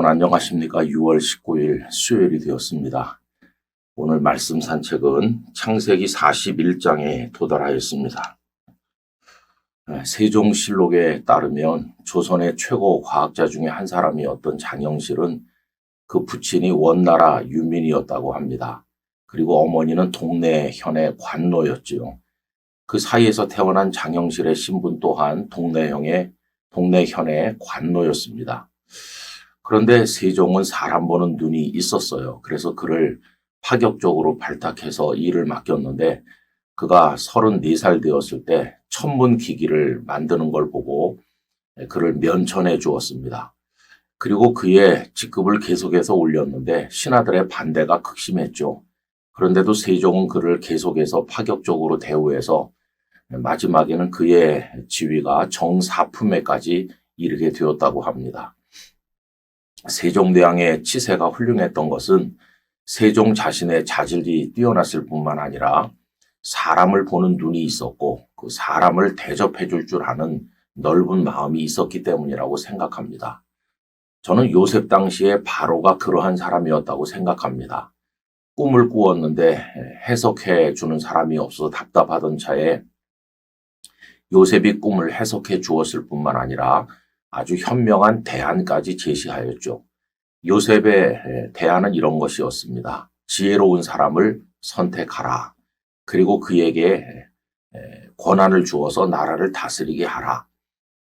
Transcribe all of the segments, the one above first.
여러분 안녕하십니까? 6월 19일 수요일이 되었습니다. 오늘 말씀 산책은 창세기 41장에 도달하였습니다. 세종실록에 따르면 조선의 최고 과학자 중에 한 사람이었던 장영실은 그 부친이 원나라 유민이었다고 합니다. 그리고 어머니는 동네 현의 관노였지요. 그 사이에서 태어난 장영실의 신분 또한 동네 현의 관노였습니다. 그런데 세종은 사람 보는 눈이 있었어요. 그래서 그를 파격적으로 발탁해서 일을 맡겼는데 그가 34살 되었을 때 천문기기를 만드는 걸 보고 그를 면천해 주었습니다. 그리고 그의 직급을 계속해서 올렸는데 신하들의 반대가 극심했죠. 그런데도 세종은 그를 계속해서 파격적으로 대우해서 마지막에는 그의 지위가 정사품에까지 이르게 되었다고 합니다. 세종대왕의 치세가 훌륭했던 것은 세종 자신의 자질이 뛰어났을 뿐만 아니라 사람을 보는 눈이 있었고 그 사람을 대접해 줄 줄 아는 넓은 마음이 있었기 때문이라고 생각합니다. 저는 요셉 당시에 바로가 그러한 사람이었다고 생각합니다. 꿈을 꾸었는데 해석해 주는 사람이 없어서 답답하던 차에 요셉이 꿈을 해석해 주었을 뿐만 아니라 아주 현명한 대안까지 제시하였죠. 요셉의 대안은 이런 것이었습니다. 지혜로운 사람을 선택하라. 그리고 그에게 권한을 주어서 나라를 다스리게 하라.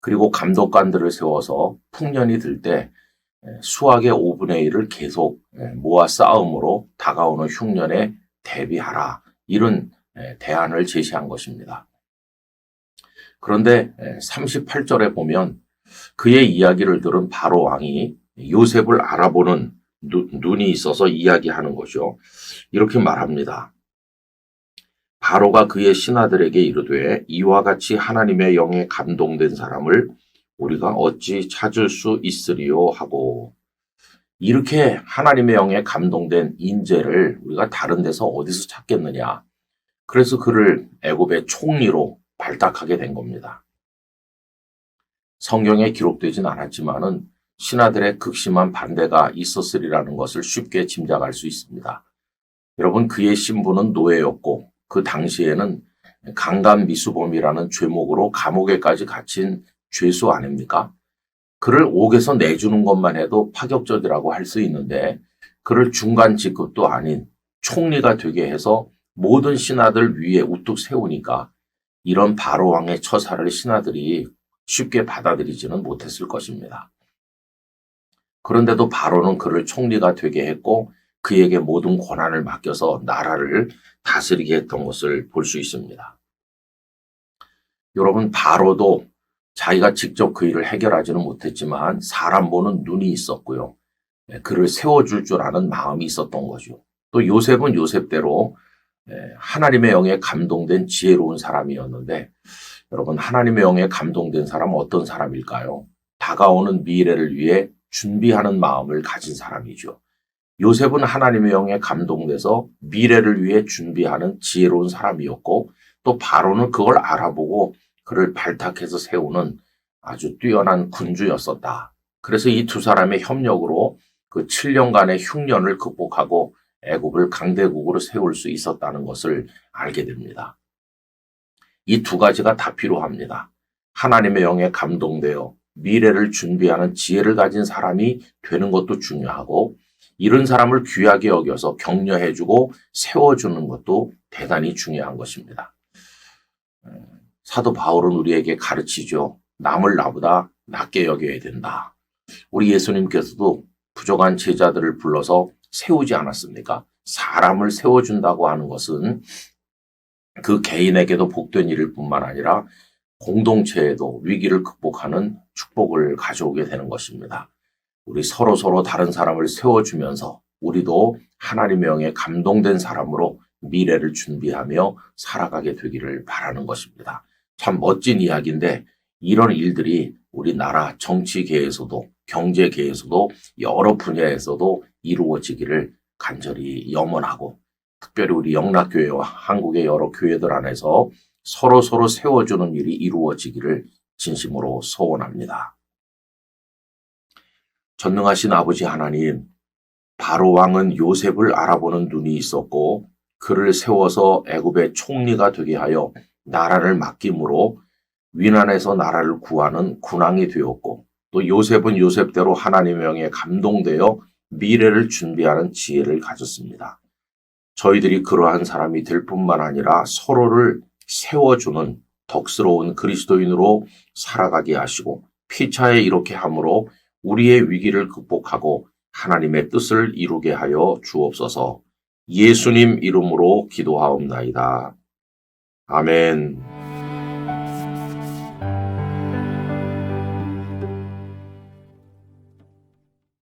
그리고 감독관들을 세워서 풍년이 들 때 수학의 5분의 1을 계속 모아 쌓음으로 다가오는 흉년에 대비하라. 이런 대안을 제시한 것입니다. 그런데 38절에 보면 그의 이야기를 들은 바로 왕이 요셉을 알아보는 눈이 있어서 이야기하는 것이요. 이렇게 말합니다. 바로가 그의 신하들에게 이르되 이와 같이 하나님의 영에 감동된 사람을 우리가 어찌 찾을 수 있으리요 하고, 이렇게 하나님의 영에 감동된 인재를 우리가 다른 데서 어디서 찾겠느냐. 그래서 그를 애굽의 총리로 발탁하게 된 겁니다. 성경에 기록되진 않았지만은 신하들의 극심한 반대가 있었으리라는 것을 쉽게 짐작할 수 있습니다. 여러분, 그의 신분은 노예였고 그 당시에는 강간미수범이라는 죄목으로 감옥에까지 갇힌 죄수 아닙니까? 그를 옥에서 내주는 것만 해도 파격적이라고 할 수 있는데 그를 중간 직급도 아닌 총리가 되게 해서 모든 신하들 위에 우뚝 세우니까 이런 바로 왕의 처사를 신하들이 쉽게 받아들이지는 못했을 것입니다. 그런데도 바로는 그를 총리가 되게 했고 그에게 모든 권한을 맡겨서 나라를 다스리게 했던 것을 볼 수 있습니다. 여러분, 바로도 자기가 직접 그 일을 해결하지는 못했지만 사람 보는 눈이 있었고요. 그를 세워줄 줄 아는 마음이 있었던 거죠. 또 요셉은 요셉대로 하나님의 영에 감동된 지혜로운 사람이었는데, 여러분, 하나님의 영에 감동된 사람은 어떤 사람일까요? 다가오는 미래를 위해 준비하는 마음을 가진 사람이죠. 요셉은 하나님의 영에 감동돼서 미래를 위해 준비하는 지혜로운 사람이었고, 또 바로는 그걸 알아보고 그를 발탁해서 세우는 아주 뛰어난 군주였었다. 그래서 이 두 사람의 협력으로 그 7년간의 흉년을 극복하고 애굽을 강대국으로 세울 수 있었다는 것을 알게 됩니다. 이 두 가지가 다 필요합니다. 하나님의 영에 감동되어 미래를 준비하는 지혜를 가진 사람이 되는 것도 중요하고, 이런 사람을 귀하게 여겨서 격려해주고 세워주는 것도 대단히 중요한 것입니다. 사도 바울은 우리에게 가르치죠. 남을 나보다 낮게 여겨야 된다. 우리 예수님께서도 부족한 제자들을 불러서 세우지 않았습니까? 사람을 세워준다고 하는 것은 그 개인에게도 복된 일일 뿐만 아니라 공동체에도 위기를 극복하는 축복을 가져오게 되는 것입니다. 우리 서로 다른 사람을 세워주면서 우리도 하나님의 영에 감동된 사람으로 미래를 준비하며 살아가게 되기를 바라는 것입니다. 참 멋진 이야기인데 이런 일들이 우리나라 정치계에서도 경제계에서도 여러 분야에서도 이루어지기를 간절히 염원하고, 특별히 우리 영락교회와 한국의 여러 교회들 안에서 서로 세워주는 일이 이루어지기를 진심으로 소원합니다. 전능하신 아버지 하나님, 바로 왕은 요셉을 알아보는 눈이 있었고 그를 세워서 애굽의 총리가 되게 하여 나라를 맡김으로 위난에서 나라를 구하는 군왕이 되었고 또 요셉은 요셉대로 하나님의 명에 감동되어 미래를 준비하는 지혜를 가졌습니다. 저희들이 그러한 사람이 될 뿐만 아니라 서로를 세워주는 덕스러운 그리스도인으로 살아가게 하시고 피차에 이렇게 함으로 우리의 위기를 극복하고 하나님의 뜻을 이루게 하여 주옵소서. 예수님 이름으로 기도하옵나이다. 아멘.